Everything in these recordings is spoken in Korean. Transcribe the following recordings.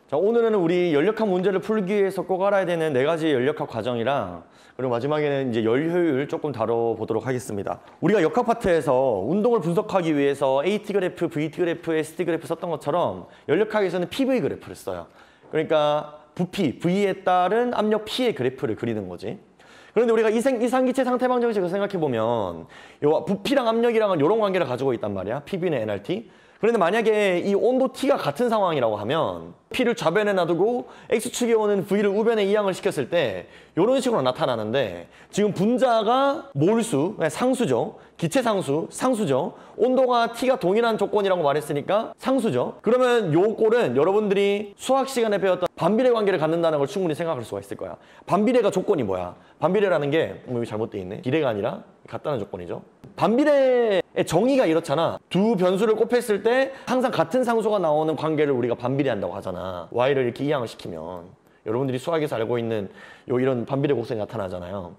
자, 오늘은 우리 연력학 문제를 풀기 위해서 꼭 알아야 되는 4가지 연력학 과정이랑 그리고 마지막에는 이제 열 효율 조금 다뤄보도록 하겠습니다. 우리가 역학 파트에서 운동을 분석하기 위해서 AT 그래프, VT 그래프, ST 그래프 썼던 것처럼 연력학에서는 PV 그래프를 써요. 그러니까 부피, V에 따른 압력 P의 그래프를 그리는 거지. 그런데 우리가 이상기체 상태 방정식을 생각해보면 요 부피랑 압력이랑은 이런 관계를 가지고 있단 말이야. PV는 nRT. 그런데 만약에 이 온도 T가 같은 상황이라고 하면 P를 좌변에 놔두고 X축에 오는 V를 우변에 이항을 시켰을 때 이런 식으로 나타나는데 지금 분자가 몰수, 상수죠. 기체 상수, 상수죠. 온도가 T가 동일한 조건이라고 말했으니까 상수죠. 그러면 요 꼴은 여러분들이 수학 시간에 배웠던 반비례 관계를 갖는다는 걸 충분히 생각할 수가 있을 거야. 반비례가 조건이 뭐야? 반비례라는 게 여기 잘못돼 있네. 비례가 아니라 같다는 조건이죠. 반비례의 정의가 이렇잖아. 두 변수를 곱했을 때 항상 같은 상수가 나오는 관계를 우리가 반비례한다고 하잖아. y를 이렇게 이항을 시키면 여러분들이 수학에서 알고 있는 이런 반비례 곡선이 나타나잖아요.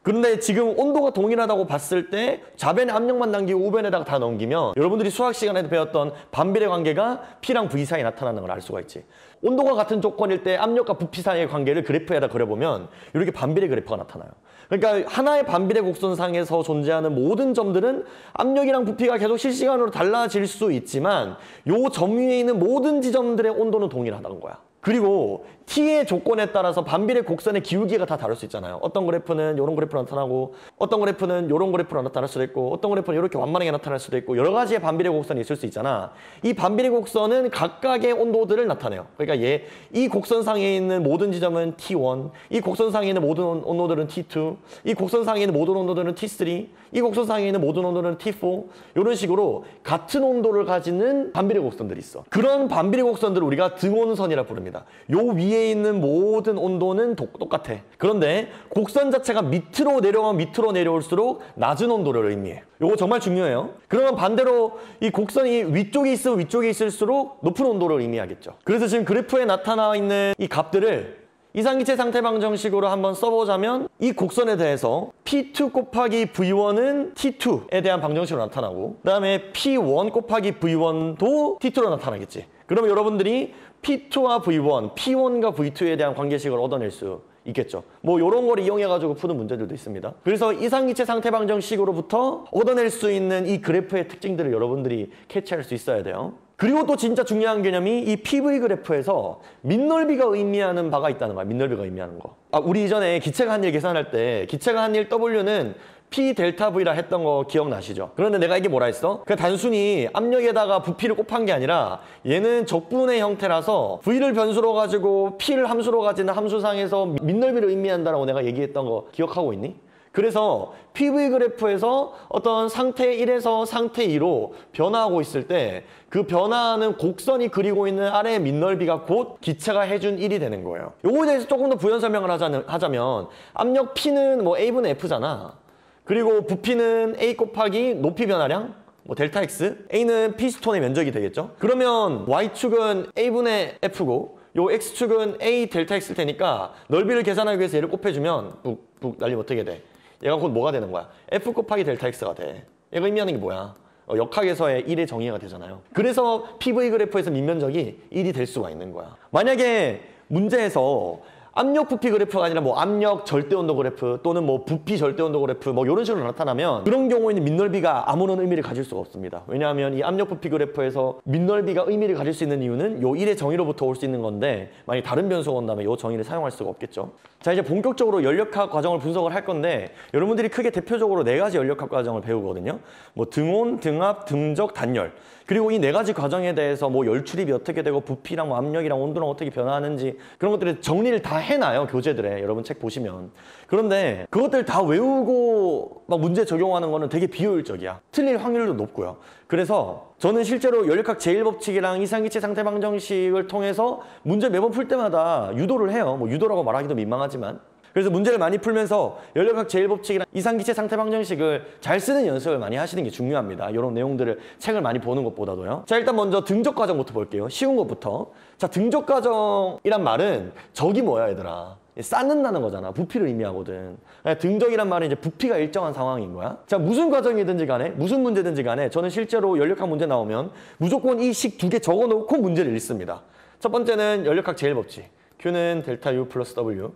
그런데 지금 온도가 동일하다고 봤을 때 좌변에 압력만 남기고 우변에다가 다 넘기면 여러분들이 수학 시간에 배웠던 반비례 관계가 P랑 V 사이에 나타나는 걸 알 수가 있지. 온도가 같은 조건일 때 압력과 부피 사이의 관계를 그래프에다 그려보면 이렇게 반비례 그래프가 나타나요. 그러니까 하나의 반비례 곡선상에서 존재하는 모든 점들은 압력이랑 부피가 계속 실시간으로 달라질 수 있지만 요 점 위에 있는 모든 지점들의 온도는 동일하다는 거야. 그리고 T의 조건에 따라서 반비례 곡선의 기울기가 다 다를 수 있잖아요. 어떤 그래프는 이런 그래프로 나타나고 어떤 그래프는 이런 그래프로 나타날 수도 있고 어떤 그래프는 이렇게 완만하게 나타날 수도 있고 여러 가지의 반비례 곡선이 있을 수 있잖아. 이 반비례 곡선은 각각의 온도들을 나타내요. 그러니까 이 곡선상에 있는 모든 지점은 T1, 이 곡선상에 있는 모든 온도들은 T2, 이 곡선상에 있는 모든 온도들은 T3, 이 곡선상에 있는 모든 온도들은 T4 이런 식으로 같은 온도를 가지는 반비례 곡선들이 있어. 그런 반비례 곡선들을 우리가 등온선이라 부릅니다. 요 위에 있는 모든 온도는 똑같아. 그런데 곡선 자체가 밑으로 내려오면 밑으로 내려올수록 낮은 온도를 의미해. 요거 정말 중요해요. 그러면 반대로 이 곡선이 위쪽에 있으면 위쪽에 있을수록 높은 온도를 의미하겠죠. 그래서 지금 그래프에 나타나 있는 이 값들을 이상기체 상태 방정식으로 한번 써보자면 이 곡선에 대해서 P2 곱하기 V1은 T2에 대한 방정식으로 나타나고 그 다음에 P1 곱하기 V1도 T2로 나타나겠지. 그러면 여러분들이 P2와 V1, P1과 V2에 대한 관계식을 얻어낼 수 있겠죠. 뭐 이런 걸 이용해가지고 푸는 문제들도 있습니다. 그래서 이상기체 상태 방정식으로부터 얻어낼 수 있는 이 그래프의 특징들을 여러분들이 캐치할 수 있어야 돼요. 그리고 또 진짜 중요한 개념이 이 PV 그래프에서 밑넓이가 의미하는 바가 있다는 거야. 밑넓이가 의미하는 거. 우리 이전에 기체가 한 일 계산할 때 기체가 한 일 W는 P 델타 V라 했던 거 기억나시죠? 그런데 내가 이게 뭐라 했어? 그냥 단순히 압력에다가 부피를 곱한 게 아니라 얘는 적분의 형태라서 V를 변수로 가지고 P를 함수로 가지는 함수상에서 밑넓이를 의미한다라고 내가 얘기했던 거 기억하고 있니? 그래서 PV 그래프에서 어떤 상태 1에서 상태 2로 변화하고 있을 때 그 변화하는 곡선이 그리고 있는 아래의 밑넓이가 곧 기체가 해준 1이 되는 거예요. 요거에 대해서 조금 더 부연 설명을 하자면 압력 P는 뭐 A분의 F잖아. 그리고 부피는 A 곱하기 높이 변화량, 뭐 델타 X, A는 피스톤의 면적이 되겠죠. 그러면 Y축은 A분의 F고 요 X축은 A 델타 X일 테니까 넓이를 계산하기 위해서 얘를 곱해주면 북 날리면 어떻게 돼? 얘가 곧 뭐가 되는 거야? F 곱하기 델타 X가 돼. 얘가 의미하는 게 뭐야? 역학에서의 1의 정의가 되잖아요. 그래서 PV 그래프에서 밑면적이 1이 될 수가 있는 거야. 만약에 문제에서 압력 부피 그래프가 아니라 뭐 압력 절대온도 그래프 또는 뭐 부피 절대온도 그래프 뭐 이런 식으로 나타나면 그런 경우에는 밑넓이가 아무런 의미를 가질 수가 없습니다. 왜냐하면 이 압력 부피 그래프에서 밑넓이가 의미를 가질 수 있는 이유는 요 1의 정의로부터 올 수 있는 건데 만약 다른 변수가 온다면 요 정의를 사용할 수가 없겠죠. 자, 이제 본격적으로 연력학 과정을 분석을 할 건데 여러분들이 크게 대표적으로 4가지 연력학 과정을 배우거든요. 뭐 등온, 등압, 등적, 단열. 그리고 이 4가지 과정에 대해서 뭐 열 출입이 어떻게 되고 부피랑 뭐 압력이랑 온도랑 어떻게 변화하는지 그런 것들을 정리를 다 해놔요. 교재들에. 여러분 책 보시면. 그런데 그것들 다 외우고 막 문제 적용하는 거는 되게 비효율적이야. 틀릴 확률도 높고요. 그래서 저는 실제로 연력학 제1법칙이랑 이상기체 상태 방정식을 통해서 문제 매번 풀 때마다 유도를 해요. 뭐 유도라고 말하기도 민망하지만. 그래서 문제를 많이 풀면서 연력학 제1법칙이랑 이상기체 상태 방정식을 잘 쓰는 연습을 많이 하시는 게 중요합니다. 이런 내용들을 책을 많이 보는 것보다도요. 자, 일단 먼저 등적 과정부터 볼게요. 쉬운 것부터. 자, 등적 과정이란 말은 적이 뭐야, 얘들아? 쌓는다는 거잖아. 부피를 의미하거든. 등적이란 말은 이제 부피가 일정한 상황인 거야. 자, 무슨 과정이든지 간에, 무슨 문제든지 간에 저는 실제로 연력학 문제 나오면 무조건 이 식 2개 적어놓고 문제를 읽습니다. 첫 번째는 연력학 제일 법칙. Q는 델타 U 플러스 W.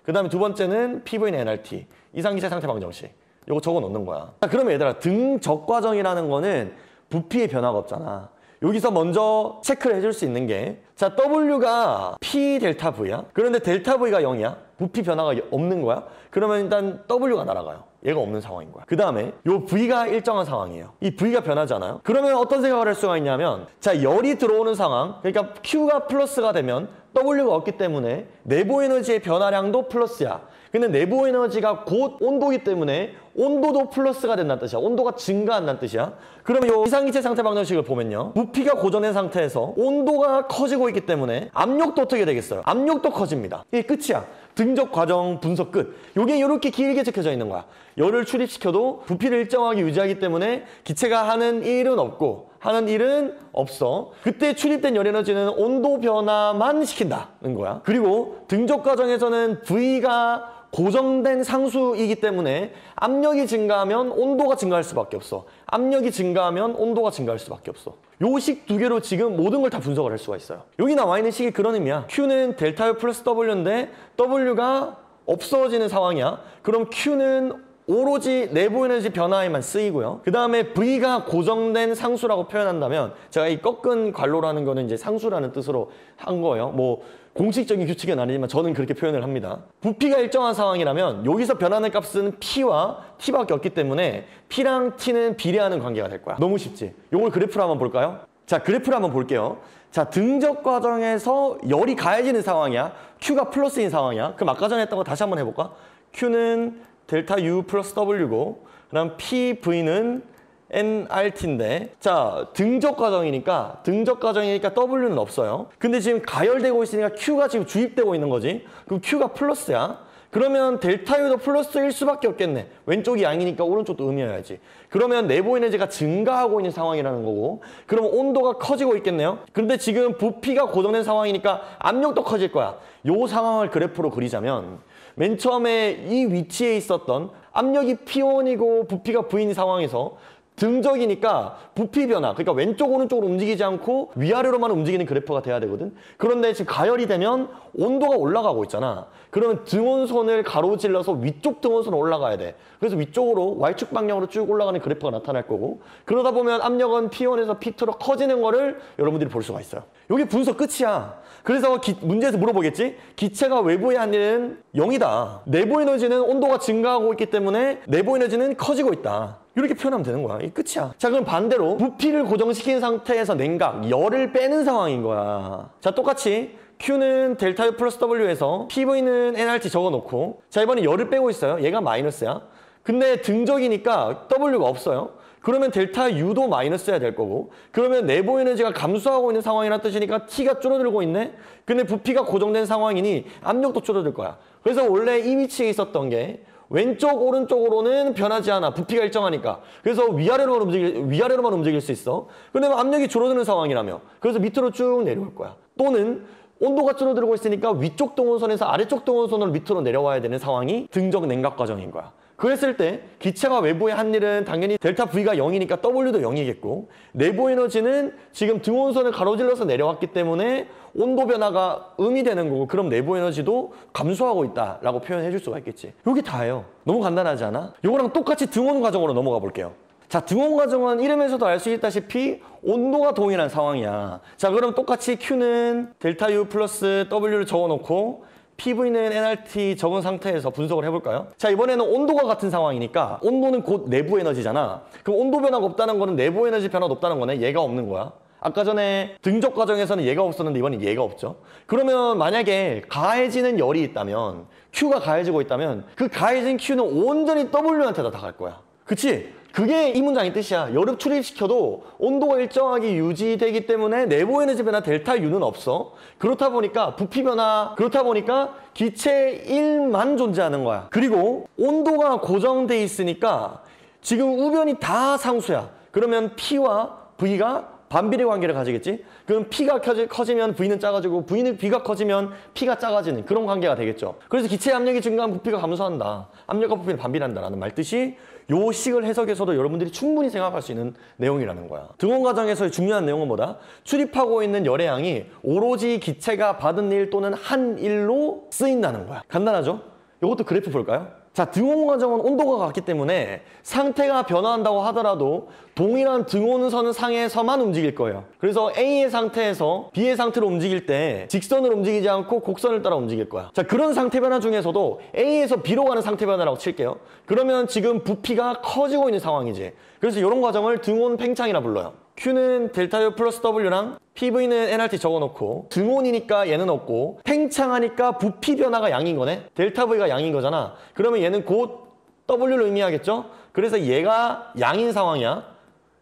그 다음에 두 번째는 PV는 NRT. 이상기체 상태 방정식. 이거 적어 놓는 거야. 자, 그러면 얘들아, 등적 과정이라는 거는 부피의 변화가 없잖아. 여기서 먼저 체크를 해줄 수 있는 게, 자, W가 P 델타 V야. 그런데 델타 V가 0이야. 부피 변화가 없는 거야. 그러면 일단 W가 날아가요. 얘가 없는 상황인 거야. 그 다음에 요 V가 일정한 상황이에요. 이 V가 변하잖아요. 그러면 어떤 생각을 할 수가 있냐면, 자, 열이 들어오는 상황, 그러니까 Q가 플러스가 되면 W가 없기 때문에 내부 에너지의 변화량도 플러스야. 근데 내부 에너지가 곧 온도이기 때문에 온도도 플러스가 된다는 뜻이야. 온도가 증가한다는 뜻이야. 그러면 이 이상기체 상태 방정식을 보면요, 부피가 고정된 상태에서 온도가 커지고 있기 때문에 압력도 어떻게 되겠어요? 압력도 커집니다. 이게 끝이야. 등적 과정 분석 끝. 이게 이렇게 길게 적혀져 있는 거야. 열을 출입시켜도 부피를 일정하게 유지하기 때문에 기체가 하는 일은 없고 하는 일은 없어. 그때 출입된 열 에너지는 온도 변화만 시킨다는 거야. 그리고 등적 과정에서는 V가 고정된 상수이기 때문에 압력이 증가하면 온도가 증가할 수밖에 없어. 압력이 증가하면 온도가 증가할 수밖에 없어. 요 식 두 개로 지금 모든 걸 다 분석을 할 수가 있어요. 여기 나와 있는 식이 그런 의미야. Q는 델타 U 플러스 W인데 W가 없어지는 상황이야. 그럼 Q는 오로지 내부 에너지 변화에만 쓰이고요. 그 다음에 V가 고정된 상수라고 표현한다면, 제가 이 꺾은 괄호로 하는 거는 이제 상수라는 뜻으로 한 거예요. 뭐 공식적인 규칙은 아니지만 저는 그렇게 표현을 합니다. 부피가 일정한 상황이라면 여기서 변하는 값은 P와 T밖에 없기 때문에 P랑 T는 비례하는 관계가 될 거야. 너무 쉽지? 이걸 그래프로 한번 볼까요? 자, 그래프를 한번 볼게요. 자, 등적 과정에서 열이 가해지는 상황이야. Q가 플러스인 상황이야. 그럼 아까 전에 했던 거 다시 한번 해볼까? Q는 델타 U 플러스 W고, 그다음 PV는 NRT인데, 자, 등적 과정이니까 W는 없어요. 근데 지금 가열되고 있으니까 Q가 지금 주입되고 있는 거지. 그럼 Q가 플러스야. 그러면 델타 U도 플러스일 수밖에 없겠네. 왼쪽이 양이니까 오른쪽도 음이어야지. 그러면 내부 에너지가 증가하고 있는 상황이라는 거고, 그러면 온도가 커지고 있겠네요. 그런데 지금 부피가 고정된 상황이니까 압력도 커질 거야. 요 상황을 그래프로 그리자면, 맨 처음에 이 위치에 있었던 압력이 P1이고 부피가 V인 상황에서 등적이니까 부피 변화, 그러니까 왼쪽 오른쪽으로 움직이지 않고 위아래로만 움직이는 그래프가 돼야 되거든. 그런데 지금 가열이 되면 온도가 올라가고 있잖아. 그러면 등원선을 가로질러서 위쪽 등원선으로 올라가야 돼. 그래서 위쪽으로 Y축 방향으로 쭉 올라가는 그래프가 나타날 거고, 그러다 보면 압력은 P1에서 P2로 커지는 거를 여러분들이 볼 수가 있어요. 이게 분석 끝이야. 그래서 문제에서 물어보겠지? 기체가 외부에 한 일은 0이다. 내부 에너지는 온도가 증가하고 있기 때문에 내부 에너지는 커지고 있다. 이렇게 표현하면 되는 거야. 이게 끝이야. 자, 그럼 반대로 부피를 고정시킨 상태에서 냉각, 열을 빼는 상황인 거야. 자, 똑같이 Q는 델타 U 플러스 W에서 PV는 NRT 적어놓고, 자, 이번에 열을 빼고 있어요. 얘가 마이너스야. 근데 등적이니까 W가 없어요. 그러면 델타 U도 마이너스여야 될 거고, 그러면 내부 에너지가 감소하고 있는 상황이라는 뜻이니까 T가 줄어들고 있네? 근데 부피가 고정된 상황이니 압력도 줄어들 거야. 그래서 원래 이 위치에 있었던 게 왼쪽 오른쪽으로는 변하지 않아. 부피가 일정하니까. 그래서 위아래로만 움직일 수 있어. 근데 압력이 줄어드는 상황이라며. 그래서 밑으로 쭉 내려올 거야. 또는 온도가 줄어들고 있으니까 위쪽 동원선에서 아래쪽 동원선으로 밑으로 내려와야 되는 상황이 등적 냉각 과정인 거야. 그랬을 때 기체가 외부에 한 일은 당연히 델타 V가 0이니까 W도 0이겠고, 내부 에너지는 지금 등원선을 가로질러서 내려왔기 때문에 온도 변화가 음이 되는 거고, 그럼 내부 에너지도 감소하고 있다라고 표현해 줄 수가 있겠지. 이게 다예요. 너무 간단하지 않아? 이거랑 똑같이 등원 과정으로 넘어가 볼게요. 자, 등원 과정은 이름에서도 알 수 있다시피 온도가 동일한 상황이야. 자, 그럼 똑같이 Q는 델타 U 플러스 W를 적어놓고 PV는 NRT 적은 상태에서 분석을 해볼까요? 자, 이번에는 온도가 같은 상황이니까 온도는 곧 내부 에너지잖아. 그럼 온도 변화가 없다는 거는 내부 에너지 변화가 없다는 거네. 얘가 없는 거야. 아까 전에 등적 과정에서는 얘가 없었는데 이번엔 얘가 없죠. 그러면 만약에 가해지는 열이 있다면, Q가 가해지고 있다면 그 가해진 Q는 온전히 W한테다 다 갈 거야. 그치? 그게 이 문장의 뜻이야. 열을 출입시켜도 온도가 일정하게 유지되기 때문에 내부 에너지 변화 델타 U는 없어. 그렇다 보니까 부피 변화, 그렇다 보니까 기체 1만 존재하는 거야. 그리고 온도가 고정돼 있으니까 지금 우변이 다 상수야. 그러면 P와 V가 반비례 관계를 가지겠지? 그럼 P가 커지면 V는 작아지고 B가 커지면 P가 작아지는 그런 관계가 되겠죠. 그래서 기체 압력이 증가하면 부피가 감소한다. 압력과 부피는 반비례한다라는 말 뜻이 요 식을 해석해서도 여러분들이 충분히 생각할 수 있는 내용이라는 거야. 등원 과정에서의 중요한 내용은 뭐다? 출입하고 있는 열의 양이 오로지 기체가 받은 일 또는 한 일로 쓰인다는 거야. 간단하죠? 이것도 그래프 볼까요? 자, 등원 과정은 온도가 같기 때문에 상태가 변화한다고 하더라도 동일한 등온선 상에서만 움직일 거예요. 그래서 A의 상태에서 B의 상태로 움직일 때 직선으로 움직이지 않고 곡선을 따라 움직일 거야. 자, 그런 상태 변화 중에서도 A에서 B로 가는 상태 변화라고 칠게요. 그러면 지금 부피가 커지고 있는 상황이지. 그래서 이런 과정을 등온 팽창이라 불러요. Q는 델타 U 플러스 W랑 PV는 nRT 적어놓고 등온이니까 얘는 없고 팽창하니까 부피 변화가 양인 거네. 델타 V가 양인 거잖아. 그러면 얘는 곧 W를 의미하겠죠? 그래서 얘가 양인 상황이야.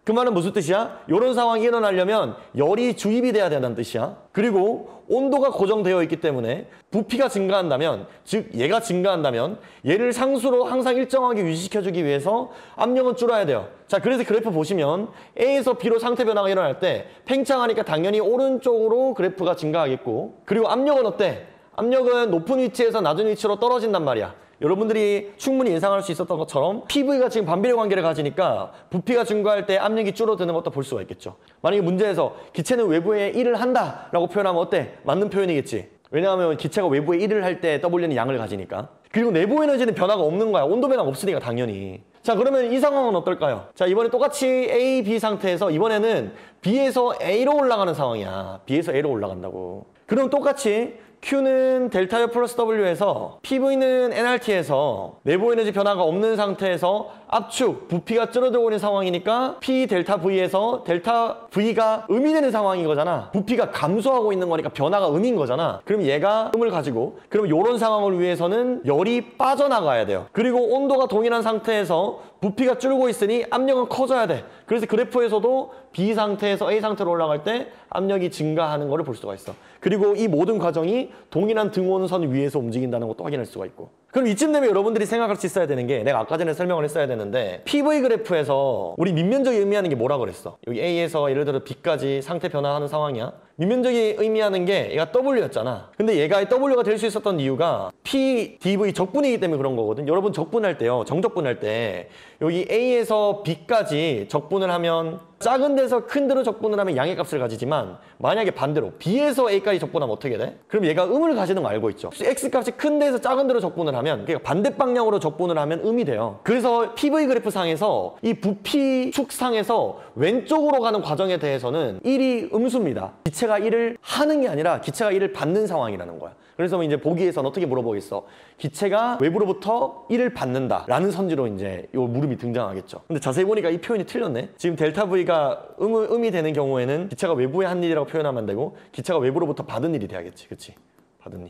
그 말은 무슨 뜻이야? 이런 상황이 일어나려면 열이 주입이 돼야 된다는 뜻이야. 그리고 온도가 고정되어 있기 때문에 부피가 증가한다면, 즉 얘가 증가한다면 얘를 상수로 항상 일정하게 유지시켜주기 위해서 압력은 줄어야 돼요. 자, 그래서 그래프 보시면 A에서 B로 상태 변화가 일어날 때 팽창하니까 당연히 오른쪽으로 그래프가 증가하겠고, 그리고 압력은 어때? 압력은 높은 위치에서 낮은 위치로 떨어진단 말이야. 여러분들이 충분히 예상할 수 있었던 것처럼 PV가 지금 반비례 관계를 가지니까 부피가 증가할 때 압력이 줄어드는 것도 볼 수가 있겠죠. 만약에 문제에서 기체는 외부에 일을 한다 라고 표현하면 어때? 맞는 표현이겠지. 왜냐하면 기체가 외부에 일을 할 때 W는 양을 가지니까. 그리고 내부 에너지는 변화가 없는 거야. 온도 변화가 없으니까 당연히. 자, 그러면 이 상황은 어떨까요? 자, 이번에 똑같이 A, B 상태에서 이번에는 B에서 A로 올라가는 상황이야. B에서 A로 올라간다고. 그럼 똑같이 Q는 델타 U 플러스 W에서 PV는 nRT에서 내부 에너지 변화가 없는 상태에서 압축, 부피가 줄어들고 있는 상황이니까 P 델타 V에서 델타 V가 음이 되는 상황인 거잖아. 부피가 감소하고 있는 거니까 변화가 음인 거잖아. 그럼 얘가 음을 가지고, 그럼 이런 상황을 위해서는 열이 빠져나가야 돼요. 그리고 온도가 동일한 상태에서 부피가 줄고 있으니 압력은 커져야 돼. 그래서 그래프에서도 B 상태에서 A 상태로 올라갈 때 압력이 증가하는 것을 볼 수가 있어. 그리고 이 모든 과정이 동일한 등온선 위에서 움직인다는 것도 확인할 수가 있고. 그럼 이쯤 되면 여러분들이 생각할 수 있어야 되는 게, 내가 아까 전에 설명을 했어야 되는데, PV 그래프에서 우리 밑면적이 의미하는 게 뭐라 그랬어? 여기 A에서 예를 들어 B까지 상태 변화하는 상황이야. 밑면적이 의미하는 게 얘가 W였잖아. 근데 얘가 W가 될 수 있었던 이유가 P, dV 적분이기 때문에 그런 거거든. 여러분 적분할 때요, 정적분할 때 여기 A에서 B까지 적분을 하면 작은 데서 큰 데로 적분을 하면 양의 값을 가지지만, 만약에 반대로 B에서 A까지 적분하면 어떻게 돼? 그럼 얘가 음을 가지는 거 알고 있죠. X값이 큰 데에서 작은 데로 적분을 하면, 그러니까 반대 방향으로 적분을 하면 음이 돼요. 그래서 PV 그래프 상에서 이 부피 축상에서 왼쪽으로 가는 과정에 대해서는 1이 음수입니다. 기체가 1을 하는 게 아니라 기체가 1을 받는 상황이라는 거야. 그래서 이제 보기에서는 어떻게 물어보겠어? 기체가 외부로부터 1을 받는다 라는 선지로 이제 요 물음이 등장하겠죠. 근데 자세히 보니까 이 표현이 틀렸네. 지금 델타 V가 음이 되는 경우에는 기체가 외부에 한 일이라고 표현하면 안 되고 기체가 외부로부터 받은 일이 돼야겠지. 그치? 받은 일.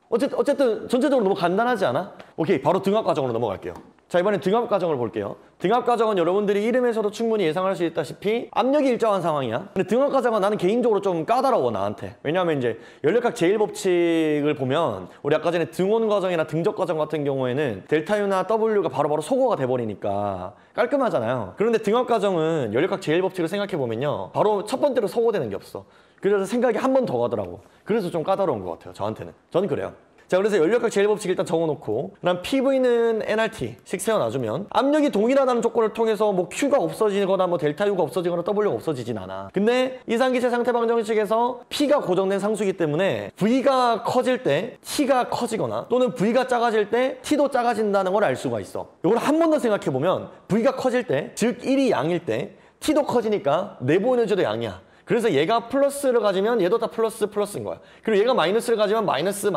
어쨌든 전체적으로 너무 간단하지 않아? 오케이, 바로 등압 과정으로 넘어갈게요. 자, 이번엔 등압 과정을 볼게요. 등압 과정은 여러분들이 이름에서도 충분히 예상할 수 있다시피 압력이 일정한 상황이야. 근데 등압 과정은 나는 개인적으로 좀 까다로워, 나한테. 왜냐하면 이제 연력학 제1법칙을 보면 우리 아까 전에 등온 과정이나 등적 과정 같은 경우에는 델타 U나 W가 바로바로 소거가 돼버리니까 깔끔하잖아요. 그런데 등압 과정은 연력학 제1법칙을 생각해보면요, 바로 첫 번째로 소거되는 게 없어. 그래서 생각이 한 번 더 가더라고. 그래서 좀 까다로운 것 같아요, 저한테는. 저는 그래요. 자, 그래서 연력학 제1법칙 일단 적어놓고, 그다음 PV는 nRT씩 세워놔주면 압력이 동일하다는 조건을 통해서 뭐 Q가 없어지거나 뭐 델타 U가 없어지거나 W가 없어지진 않아. 근데 이상기체 상태 방정식에서 P가 고정된 상수이기 때문에 V가 커질 때 T가 커지거나 또는 V가 작아질 때 T도 작아진다는 걸 알 수가 있어. 이걸 한 번 더 생각해보면 V가 커질 때, 즉 1이 양일 때 T도 커지니까 내부 에너지도 양이야. 그래서 얘가 플러스를 가지면 얘도 다 플러스인 거야. 그리고 얘가 마이너스를 가지면 마이너스인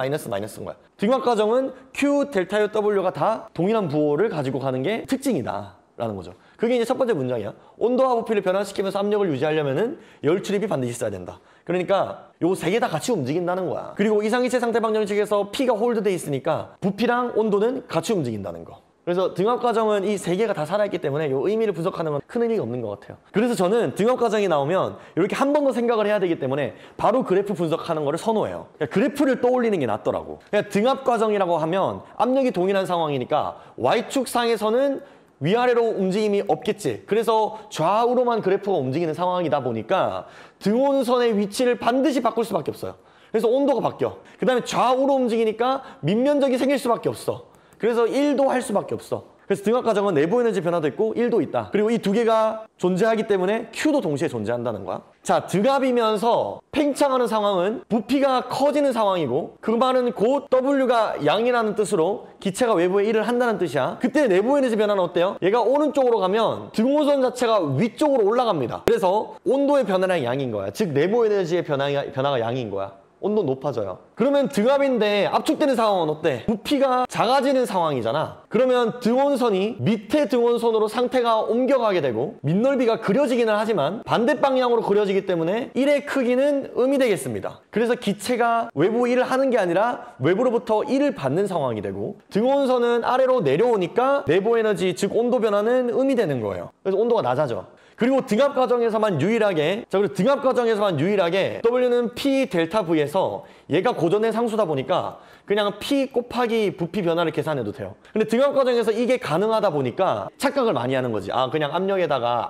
거야. 등압 과정은 Q, 델타 U, W가 다 동일한 부호를 가지고 가는 게 특징이다 라는 거죠. 그게 이제 첫 번째 문장이야. 온도와 부피를 변화시키면서 압력을 유지하려면은 열 출입이 반드시 있어야 된다. 그러니까 요 세 개 다 같이 움직인다는 거야. 그리고 이상기체 상태 방정식에서 P가 홀드돼 있으니까 부피랑 온도는 같이 움직인다는 거. 그래서 등압 과정은 이 세 개가 다 살아있기 때문에 이 의미를 분석하는 건 큰 의미가 없는 것 같아요. 그래서 저는 등압 과정이 나오면 이렇게 한 번 더 생각을 해야 되기 때문에 바로 그래프 분석하는 거를 선호해요. 그러니까 그래프를 떠올리는 게 낫더라고. 그러니까 등압 과정이라고 하면 압력이 동일한 상황이니까 Y축 상에서는 위아래로 움직임이 없겠지. 그래서 좌우로만 그래프가 움직이는 상황이다 보니까 등온선의 위치를 반드시 바꿀 수밖에 없어요. 그래서 온도가 바뀌어. 그 다음에 좌우로 움직이니까 밑면적이 생길 수밖에 없어. 그래서 1도 할 수밖에 없어. 그래서 등압 과정은 내부 에너지 변화도 있고 1도 있다. 그리고 이 두 개가 존재하기 때문에 Q도 동시에 존재한다는 거야. 자, 등압이면서 팽창하는 상황은 부피가 커지는 상황이고 그 말은 곧 W가 양이라는 뜻으로 기체가 외부에 일을 한다는 뜻이야. 그때 내부 에너지 변화는 어때요? 얘가 오른쪽으로 가면 등호선 자체가 위쪽으로 올라갑니다. 그래서 온도의 변화량 양인 거야. 즉 내부 에너지의 변화가 양인 거야. 온도 높아져요. 그러면 등압인데 압축되는 상황은 어때? 부피가 작아지는 상황이잖아. 그러면 등온선이 밑에 등온선으로 상태가 옮겨가게 되고 밑넓이가 그려지기는 하지만 반대 방향으로 그려지기 때문에 1의 크기는 음이 되겠습니다. 그래서 기체가 외부 일을 하는 게 아니라 외부로부터 일을 받는 상황이 되고 등온선은 아래로 내려오니까 내부 에너지 즉 온도 변화는 음이 되는 거예요. 그래서 온도가 낮아져. 그리고 등압 과정에서만 유일하게 W는 P 델타 V에서 얘가 고전의 상수다 보니까 그냥 P 곱하기 부피 변화를 계산해도 돼요. 근데 등압 과정에서 이게 가능하다 보니까 착각을 많이 하는 거지. 아, 그냥 압력에다가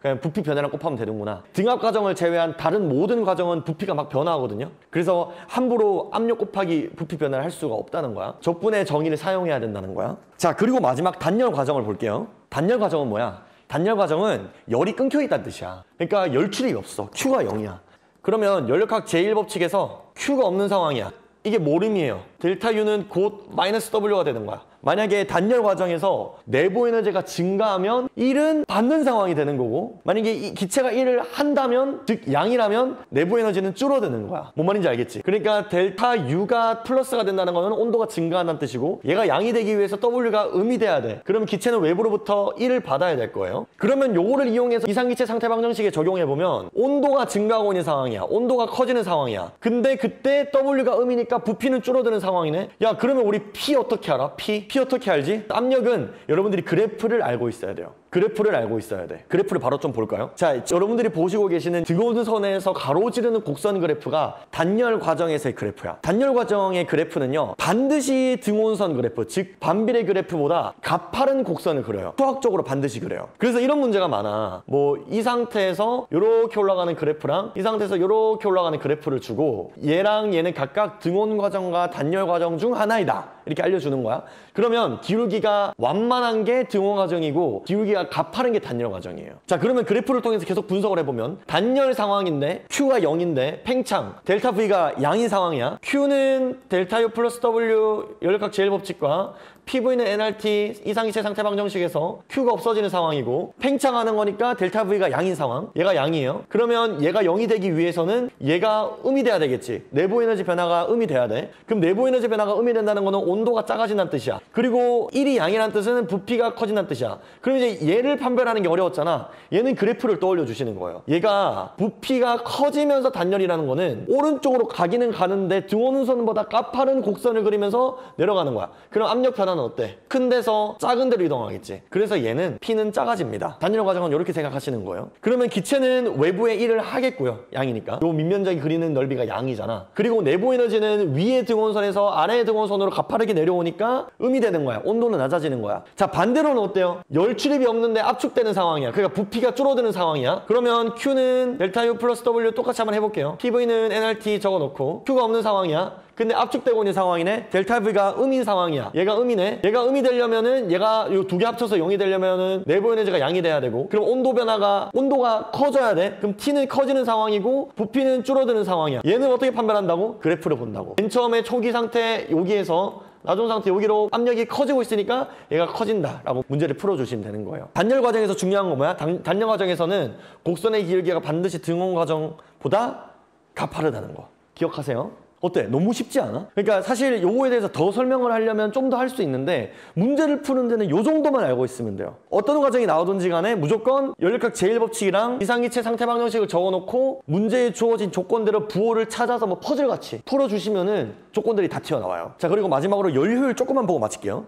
그냥 부피 변화랑 곱하면 되는구나. 등압 과정을 제외한 다른 모든 과정은 부피가 막 변화하거든요. 그래서 함부로 압력 곱하기 부피 변화를 할 수가 없다는 거야. 적분의 정의를 사용해야 된다는 거야. 자, 그리고 마지막 단열 과정을 볼게요. 단열 과정은 뭐야? 단열 과정은 열이 끊겨 있다는 뜻이야. 그러니까 열 출입이 없어. Q가 0이야. 그러면 연력학 제1법칙에서 Q가 없는 상황이야. 이게 뭘 의미해요? 델타 U는 곧 마이너스 W가 되는 거야. 만약에 단열 과정에서 내부 에너지가 증가하면 1은 받는 상황이 되는 거고 만약에 이 기체가 1을 한다면 즉 양이라면 내부 에너지는 줄어드는 거야. 뭔 말인지 알겠지? 그러니까 델타 U가 플러스가 된다는 거는 온도가 증가한다는 뜻이고 얘가 양이 되기 위해서 W가 음이 돼야 돼. 그러면 기체는 외부로부터 1을 받아야 될 거예요. 그러면 요거를 이용해서 이상기체 상태 방정식에 적용해보면 온도가 증가하고 있는 상황이야. 온도가 커지는 상황이야. 근데 그때 W가 음이니까 부피는 줄어드는 상황이네. 야, 그러면 우리 P 어떻게 알아? P 어떻게 알지? 압력은 여러분들이 그래프를 알고 있어야 돼요. 그래프를 알고 있어야 돼. 그래프를 바로 좀 볼까요? 자, 여러분들이 보시고 계시는 등온선에서 가로지르는 곡선 그래프가 단열 과정에서의 그래프야. 단열 과정의 그래프는요, 반드시 등온선 그래프, 즉 반비례 그래프보다 가파른 곡선을 그려요. 수학적으로 반드시 그래요. 그래서 이런 문제가 많아. 뭐 이 상태에서 이렇게 올라가는 그래프랑 이 상태에서 이렇게 올라가는 그래프를 주고 얘랑 얘는 각각 등온 과정과 단열 과정 중 하나이다. 이렇게 알려주는 거야. 그러면 기울기가 완만한 게 등온 과정이고 기울기가 가파른 게 단열 과정이에요. 자, 그러면 그래프를 통해서 계속 분석을 해보면 단열 상황인데 Q가 0인데 팽창 델타 V가 양인 상황이야. Q는 델타 U 플러스 W 연력학 제1법칙과 PV는 nRT 이상기체 상태 방정식에서 Q가 없어지는 상황이고 팽창하는 거니까 델타 V가 양인 상황. 얘가 양이에요. 그러면 얘가 0이 되기 위해서는 얘가 음이 돼야 되겠지. 내부 에너지 변화가 음이 돼야 돼. 그럼 내부 에너지 변화가 음이 된다는 거는 온도가 작아진다는 뜻이야. 그리고 1이 양이라는 뜻은 부피가 커진다는 뜻이야. 그럼 이제 얘를 판별하는 게 어려웠잖아. 얘는 그래프를 떠올려 주시는 거예요. 얘가 부피가 커지면서 단열이라는 거는 오른쪽으로 가기는 가는데 등온선보다 가파른 곡선을 그리면서 내려가는 거야. 그럼 압력 변화는 어때? 큰 데서 작은 데로 이동하겠지. 그래서 얘는 P는 작아집니다. 단열 과정은 이렇게 생각하시는 거예요. 그러면 기체는 외부에 일을 하겠고요. 양이니까. 요 밑면적이 그리는 넓이가 양이잖아. 그리고 내부 에너지는 위의 등온선에서 아래의 등온선으로 가파르게 내려오니까 음이 되는 거야. 온도는 낮아지는 거야. 자, 반대로는 어때요? 열 출입이 없는데 압축되는 상황이야. 그러니까 부피가 줄어드는 상황이야. 그러면 Q는 델타 U 플러스 W 똑같이 한번 해볼게요. PV는 nRT 적어놓고 Q가 없는 상황이야. 근데 압축되고 있는 상황이네. 델타 V가 음인 상황이야. 얘가 음이네. 얘가 음이 되려면은 얘가 이 두 개 합쳐서 0이 되려면은 내부 에너지가 양이 돼야 되고 그럼 온도가 커져야 돼. 그럼 T는 커지는 상황이고 부피는 줄어드는 상황이야. 얘는 어떻게 판별한다고? 그래프를 본다고. 맨 처음에 초기 상태 여기에서 나중 상태 여기로 압력이 커지고 있으니까 얘가 커진다라고 문제를 풀어주시면 되는 거예요. 단열 과정에서 중요한 건 뭐야? 단열 과정에서는 곡선의 기울기가 반드시 등온 과정보다 가파르다는 거. 기억하세요. 어때? 너무 쉽지 않아? 그러니까 사실 요거에 대해서 더 설명을 하려면 좀 더 할 수 있는데 문제를 푸는 데는 요 정도만 알고 있으면 돼요. 어떤 과정이 나오든지 간에 무조건 연력학 제1법칙이랑 이상기체 상태 방정식을 적어놓고 문제에 주어진 조건대로 부호를 찾아서 뭐 퍼즐같이 풀어주시면은 조건들이 다 튀어나와요. 자, 그리고 마지막으로 열 효율 조금만 보고 마칠게요.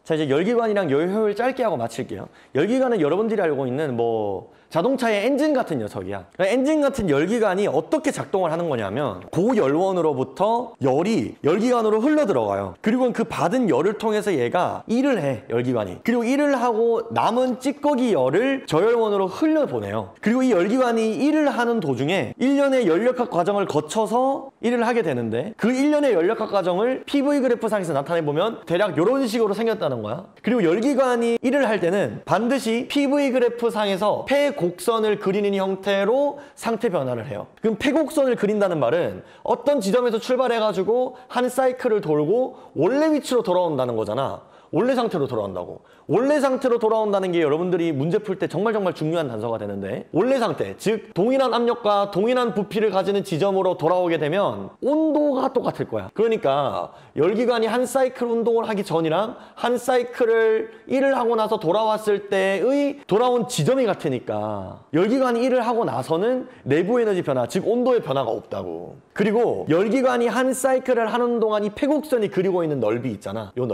자, 이제 열기관이랑 열 효율 짧게 하고 마칠게요. 열기관은 여러분들이 알고 있는 뭐 자동차의 엔진 같은 녀석이야. 그러니까 엔진 같은 열기관이 어떻게 작동을 하는 거냐면 고열원으로부터 열이 열기관으로 흘러 들어가요. 그리고 그 받은 열을 통해서 얘가 일을 해, 열기관이. 그리고 일을 하고 남은 찌꺼기 열을 저열원으로 흘려보내요. 그리고 이 열기관이 일을 하는 도중에 일련의 연력학 과정을 거쳐서 일을 하게 되는데 그 일련의 연력학 과정을 PV 그래프상에서 나타내보면 대략 이런 식으로 생겼다는 거야. 그리고 열기관이 일을 할 때는 반드시 PV 그래프상에서 폐곡선을 그리는 형태로 상태 변화를 해요. 그럼 폐곡선을 그린다는 말은 어떤 지점에서 출발해가지고 한 사이클을 돌고 원래 위치로 돌아온다는 거잖아. 원래 상태로 돌아온다고. 원래 상태로 돌아온다는 게 여러분들이 문제 풀 때 정말 중요한 단서가 되는데 원래 상태, 즉 동일한 압력과 동일한 부피를 가지는 지점으로 돌아오게 되면 온도가 똑같을 거야. 그러니까 열기관이 한 사이클 운동을 하기 전이랑 한 사이클을 일을 하고 나서 돌아왔을 때의 돌아온 지점이 같으니까 열기관이 일을 하고 나서는 내부 에너지 변화, 즉 온도의 변화가 없다고. 그리고 열기관이 한 사이클을 하는 동안 이 폐곡선이 그리고 있는 넓이 있잖아. 요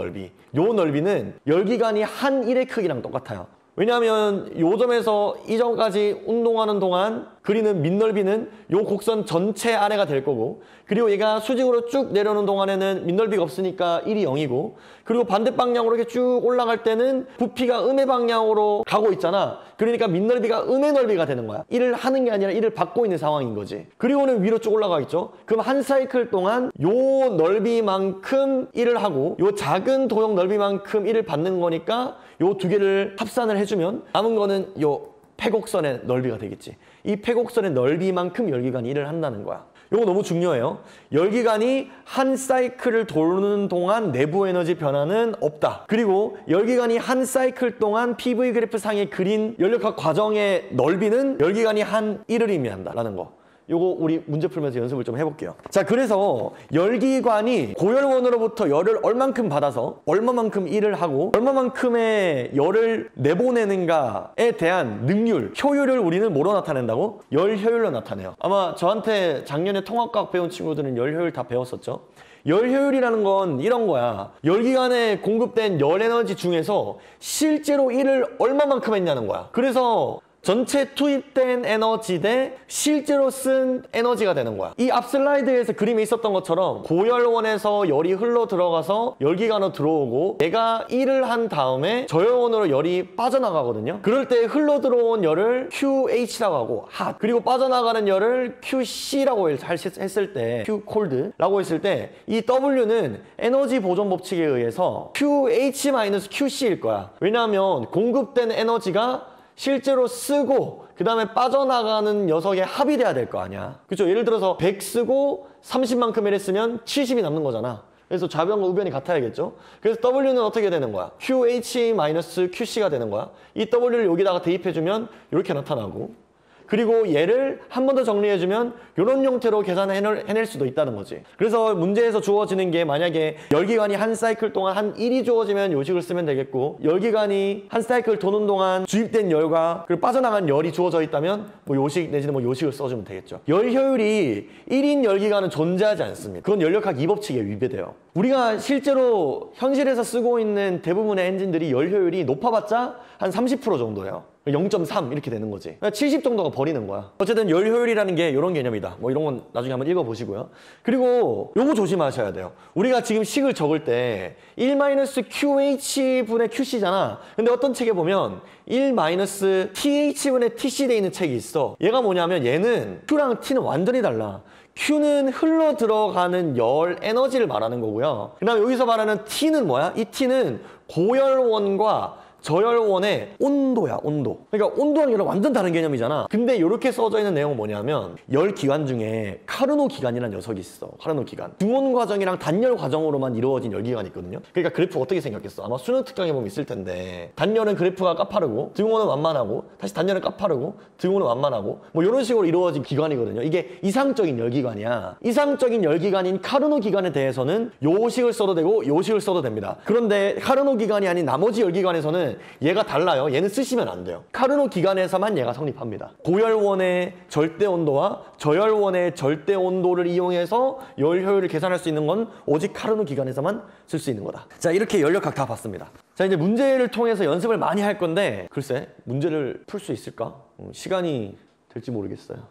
넓이는 열기관이 한 일의 크기랑 똑같아요. 왜냐하면 요 점에서 이 점까지 운동하는 동안 그리는 밑넓이는 요 곡선 전체 아래가 될 거고, 그리고 얘가 수직으로 쭉 내려오는 동안에는 밑넓이가 없으니까 1이 0이고, 그리고 반대 방향으로 이렇게 쭉 올라갈 때는 부피가 음의 방향으로 가고 있잖아. 그러니까 밑넓이가 음의 넓이가 되는 거야. 1을 하는 게 아니라 1을 받고 있는 상황인 거지. 그리고는 위로 쭉 올라가 있죠. 그럼 한 사이클 동안 요 넓이만큼 1을 하고 요 작은 도형 넓이만큼 1을 받는 거니까 요 두 개를 합산을 해주면 남은 거는 요 폐곡선의 넓이가 되겠지. 이 폐곡선의 넓이만큼 열기관이 일을 한다는 거야. 이거 너무 중요해요. 열기관이 한 사이클을 도는 동안 내부 에너지 변화는 없다. 그리고 열기관이 한 사이클 동안 PV 그래프 상에 그린 연력학 과정의 넓이는 열기관이 한 일을 의미한다라는 거. 요거 우리 문제 풀면서 연습을 좀 해볼게요. 자, 그래서 열기관이 고열원으로부터 열을 얼만큼 받아서 얼마만큼 일을 하고 얼마만큼의 열을 내보내는가에 대한 능률, 효율을 우리는 뭐로 나타낸다고? 열 효율로 나타내요. 아마 저한테 작년에 통합과학 배운 친구들은 열 효율 다 배웠었죠. 열 효율이라는 건 이런 거야. 열기관에 공급된 열 에너지 중에서 실제로 일을 얼마만큼 했냐는 거야. 그래서 전체 투입된 에너지 대 실제로 쓴 에너지가 되는 거야. 이 앞 슬라이드에서 그림에 있었던 것처럼 고열원에서 열이 흘러 들어가서 열기관으로 들어오고 얘가 일을 한 다음에 저열원으로 열이 빠져나가거든요. 그럴 때 흘러 들어온 열을 QH라고 하고 핫, 그리고 빠져나가는 열을 QC라고 했을 때 Q 콜드라고 했을 때 이 W는 에너지 보존 법칙에 의해서 QH-QC일 거야. 왜냐하면 공급된 에너지가 실제로 쓰고 그 다음에 빠져나가는 녀석의 합이 돼야 될 거 아니야. 그렇죠? 예를 들어서 100 쓰고 30만큼 일했으면 70이 남는 거잖아. 그래서 좌변과 우변이 같아야겠죠. 그래서 W는 어떻게 되는 거야? QH-QC가 되는 거야. 이 W를 여기다가 대입해주면 이렇게 나타나고, 그리고 얘를 한 번 더 정리해주면 이런 형태로 계산해낼 수도 있다는 거지. 그래서 문제에서 주어지는 게 만약에 열기관이 한 사이클 동안 한 1이 주어지면 요식을 쓰면 되겠고, 열기관이 한 사이클 도는 동안 주입된 열과 그리고 빠져나간 열이 주어져 있다면 뭐 요식 내지는 뭐 요식을 써주면 되겠죠. 열 효율이 1인 열기관은 존재하지 않습니다. 그건 연력학 2법칙에 위배돼요. 우리가 실제로 현실에서 쓰고 있는 대부분의 엔진들이 열 효율이 높아봤자 한 30% 정도예요. 0.3 이렇게 되는 거지. 70 정도가 버리는 거야. 어쨌든 열 효율이라는 게 이런 개념이다. 뭐 이런 건 나중에 한번 읽어보시고요. 그리고 요거 조심하셔야 돼요. 우리가 지금 식을 적을 때 1-QH분의 QC잖아. 근데 어떤 책에 보면 1-TH분의 TC 돼 있는 책이 있어. 얘가 뭐냐면 얘는 Q랑 T는 완전히 달라. Q는 흘러 들어가는 열 에너지를 말하는 거고요. 그 다음에 여기서 말하는 T는 뭐야? 이 T는 고열원과 저열원의 온도야, 온도. 그러니까 온도랑 열은 완전 다른 개념이잖아. 근데 이렇게 써져 있는 내용은 뭐냐면 열 기관 중에 카르노 기관이라는 녀석이 있어. 카르노 기관. 등온 과정이랑 단열 과정으로만 이루어진 열 기관이 있거든요. 그러니까 그래프 어떻게 생겼겠어? 아마 수능 특강에 보면 있을 텐데 단열은 그래프가 까파르고 등온은 완만하고 다시 단열은 까파르고 등온은 완만하고 뭐 이런 식으로 이루어진 기관이거든요. 이게 이상적인 열 기관이야. 이상적인 열 기관인 카르노 기관에 대해서는 요식을 써도 되고 요식을 써도 됩니다. 그런데 카르노 기관이 아닌 나머지 열 기관에서는 얘가 달라요. 얘는 쓰시면 안 돼요. 카르노 기관에서만 얘가 성립합니다. 고열원의 절대 온도와 저열원의 절대 온도를 이용해서 열 효율을 계산할 수 있는 건 오직 카르노 기관에서만 쓸 수 있는 거다. 자, 이렇게 연력학 다 봤습니다. 자, 이제 문제를 통해서 연습을 많이 할 건데 글쎄 문제를 풀 수 있을까? 시간이 될지 모르겠어요.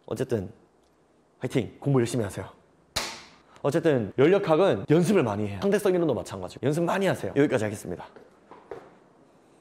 어쨌든 화이팅! 공부 열심히 하세요. 어쨌든 연력학은 연습을 많이 해요. 상대성 이론도 마찬가지고 연습 많이 하세요. 여기까지 하겠습니다.